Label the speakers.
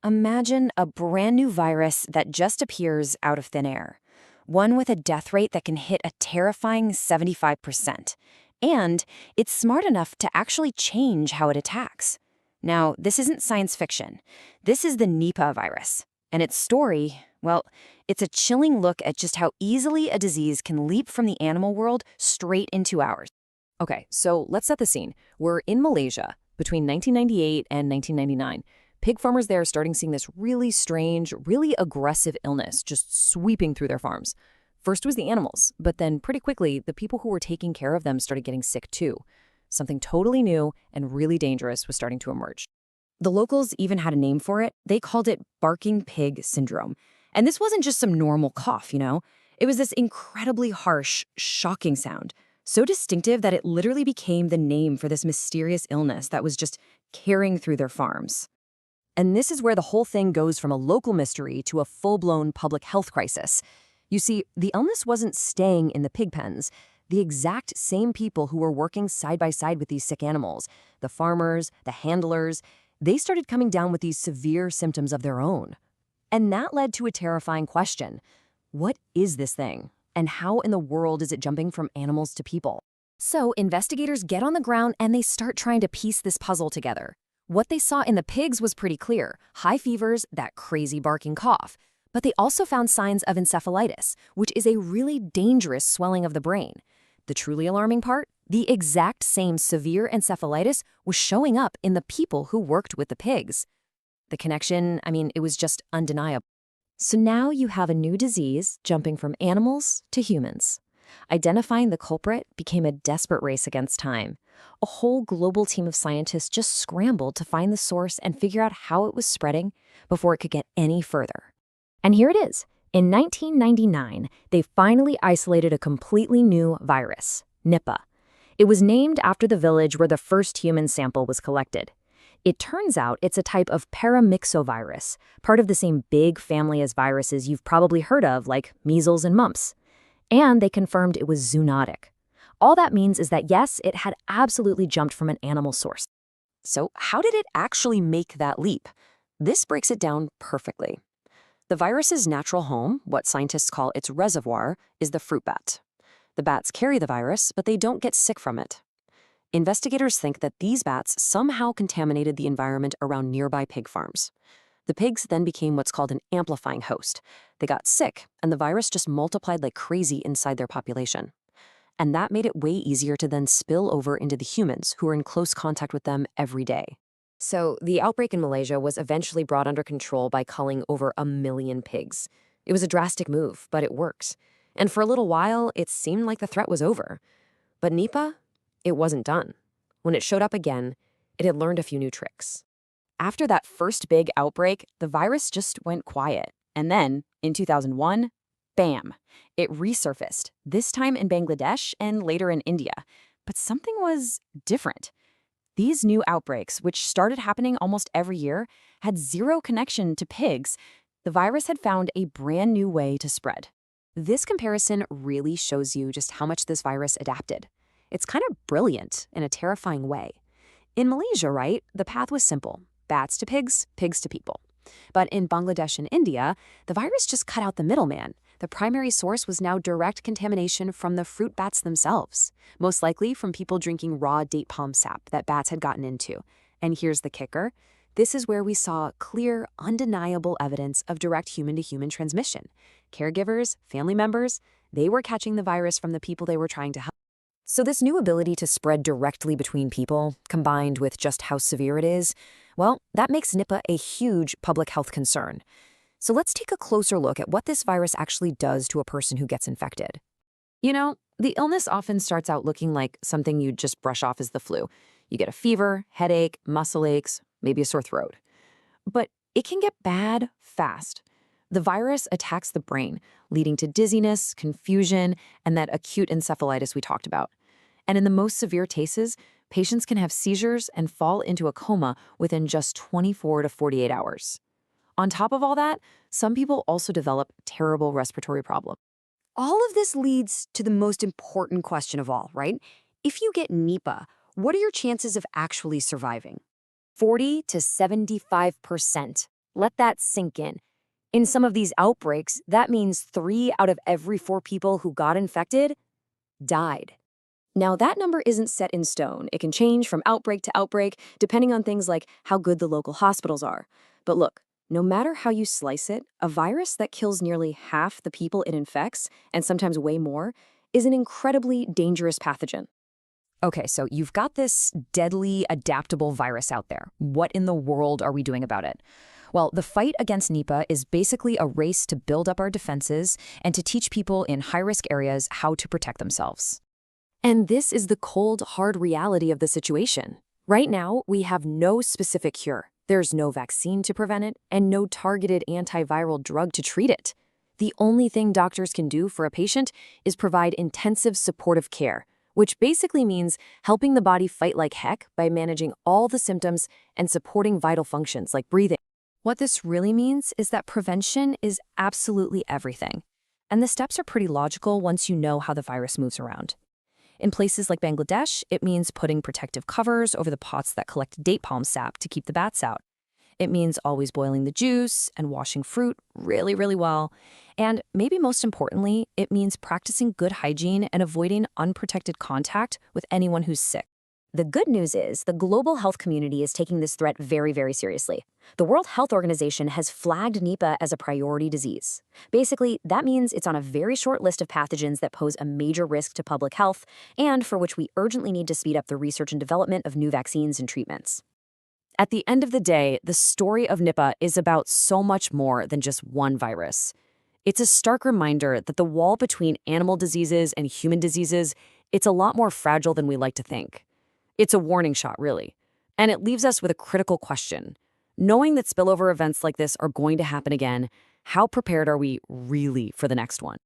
Speaker 1: Imagine a brand new virus that just appears out of thin air. One with a death rate that can hit a terrifying 75%. And it's smart enough to actually change how it attacks. Now, this isn't science fiction. This is the Nipah virus. And its story, well, it's a chilling look at just how easily a disease can leap from the animal world straight into ours.
Speaker 2: Okay, so let's set the scene. We're in Malaysia between 1998 and 1999. Pig farmers there are starting seeing this really strange, really aggressive illness just sweeping through their farms. First was the animals, but then pretty quickly, the people who were taking care of them started getting sick too. Something totally new and really dangerous was starting to emerge.
Speaker 1: The locals even had a name for it. They called it barking pig syndrome. And this wasn't just some normal cough, you know? It was this incredibly harsh, shocking sound, so distinctive that it literally became the name for this mysterious illness that was just carrying through their farms.
Speaker 2: And this is where the whole thing goes from a local mystery to a full-blown public health crisis. You see, the illness wasn't staying in the pig pens. The exact same people who were working side by side with these sick animals, the farmers, the handlers, they started coming down with these severe symptoms of their own. And that led to a terrifying question. What is this thing? And how in the world is it jumping from animals to people? So investigators get on the ground and they start trying to piece this puzzle together. What they saw in the pigs was pretty clear. High fevers, that crazy barking cough. But they also found signs of encephalitis, which is a really dangerous swelling of the brain. The truly alarming part? The exact same severe encephalitis was showing up in the people who worked with the pigs. The connection, it was just undeniable. So now you have a new disease jumping from animals to humans. Identifying the culprit became a desperate race against time. A whole global team of scientists just scrambled to find the source and figure out how it was spreading before it could get any further. And here it is. In 1999, they finally isolated a completely new virus, Nipah. It was named after the village where the first human sample was collected. It turns out it's a type of paramyxovirus, part of the same big family as viruses you've probably heard of, like measles and mumps. And they confirmed it was zoonotic. All that means is that, yes, it had absolutely jumped from an animal source.
Speaker 1: So how did it actually make that leap? This breaks it down perfectly. The virus's natural home, what scientists call its reservoir, is the fruit bat. The bats carry the virus, but they don't get sick from it. Investigators think that these bats somehow contaminated the environment around nearby pig farms. The pigs then became what's called an amplifying host. They got sick, and the virus just multiplied like crazy inside their population. And that made it way easier to then spill over into the humans who were in close contact with them every day.
Speaker 2: So the outbreak in Malaysia was eventually brought under control by culling over 1 million pigs. It was a drastic move, but it worked. And for a little while, it seemed like the threat was over. But Nipah, it wasn't done. When it showed up again, it had learned a few new tricks. After that first big outbreak, the virus just went quiet. And then, in 2001, bam, it resurfaced, this time in Bangladesh and later in India. But something was different. These new outbreaks, which started happening almost every year, had zero connection to pigs. The virus had found a brand new way to spread. This comparison really shows you just how much this virus adapted. It's kind of brilliant in a terrifying way. In Malaysia, right, the path was simple. Bats to pigs, pigs to people. But in Bangladesh and India, the virus just cut out the middleman. The primary source was now direct contamination from the fruit bats themselves, most likely from people drinking raw date palm sap that bats had gotten into. And here's the kicker. This is where we saw clear, undeniable evidence of direct human-to-human transmission. Caregivers, family members, they were catching the virus from the people they were trying to help. So this new ability to spread directly between people, combined with just how severe it is, well, that makes Nipah a huge public health concern. So let's take a closer look at what this virus actually does to a person who gets infected. You know, the illness often starts out looking like something you just brush off as the flu. You get a fever, headache, muscle aches, maybe a sore throat. But it can get bad fast. The virus attacks the brain, leading to dizziness, confusion, and that acute encephalitis we talked about. And in the most severe cases, patients can have seizures and fall into a coma within just 24 to 48 hours. On top of all that, some people also develop terrible respiratory problems.
Speaker 1: All of this leads to the most important question of all, right? If you get Nipah, what are your chances of actually surviving?
Speaker 2: 40 to 75%.
Speaker 1: Let that sink in. In some of these outbreaks, that means 3 out of every 4 people who got infected died. Now, that number isn't set in stone. It can change from outbreak to outbreak, depending on things like how good the local hospitals are. But look, no matter how you slice it, a virus that kills nearly half the people it infects, and sometimes way more, is an incredibly dangerous pathogen.
Speaker 3: Okay, so you've got this deadly, adaptable virus out there. What in the world are we doing about it? Well, the fight against Nipah is basically a race to build up our defenses and to teach people in high-risk areas how to protect themselves.
Speaker 2: And this is the cold, hard reality of the situation. Right now, we have no specific cure. There's no vaccine to prevent it and no targeted antiviral drug to treat it. The only thing doctors can do for a patient is provide intensive supportive care, which basically means helping the body fight like heck by managing all the symptoms and supporting vital functions like breathing. What this really means is that prevention is absolutely everything. And the steps are pretty logical once you know how the virus moves around. In places like Bangladesh, it means putting protective covers over the pots that collect date palm sap to keep the bats out. It means always boiling the juice and washing fruit really, really well. And maybe most importantly, it means practicing good hygiene and avoiding unprotected contact with anyone who's sick.
Speaker 1: The good news is the global health community is taking this threat very, very seriously. The World Health Organization has flagged Nipah as a priority disease. Basically, that means it's on a very short list of pathogens that pose a major risk to public health and for which we urgently need to speed up the research and development of new vaccines and treatments.
Speaker 2: At the end of the day, the story of Nipah is about so much more than just one virus. It's a stark reminder that the wall between animal diseases and human diseases, it's a lot more fragile than we like to think. It's a warning shot, really. And it leaves us with a critical question. Knowing that spillover events like this are going to happen again, how prepared are we really for the next one?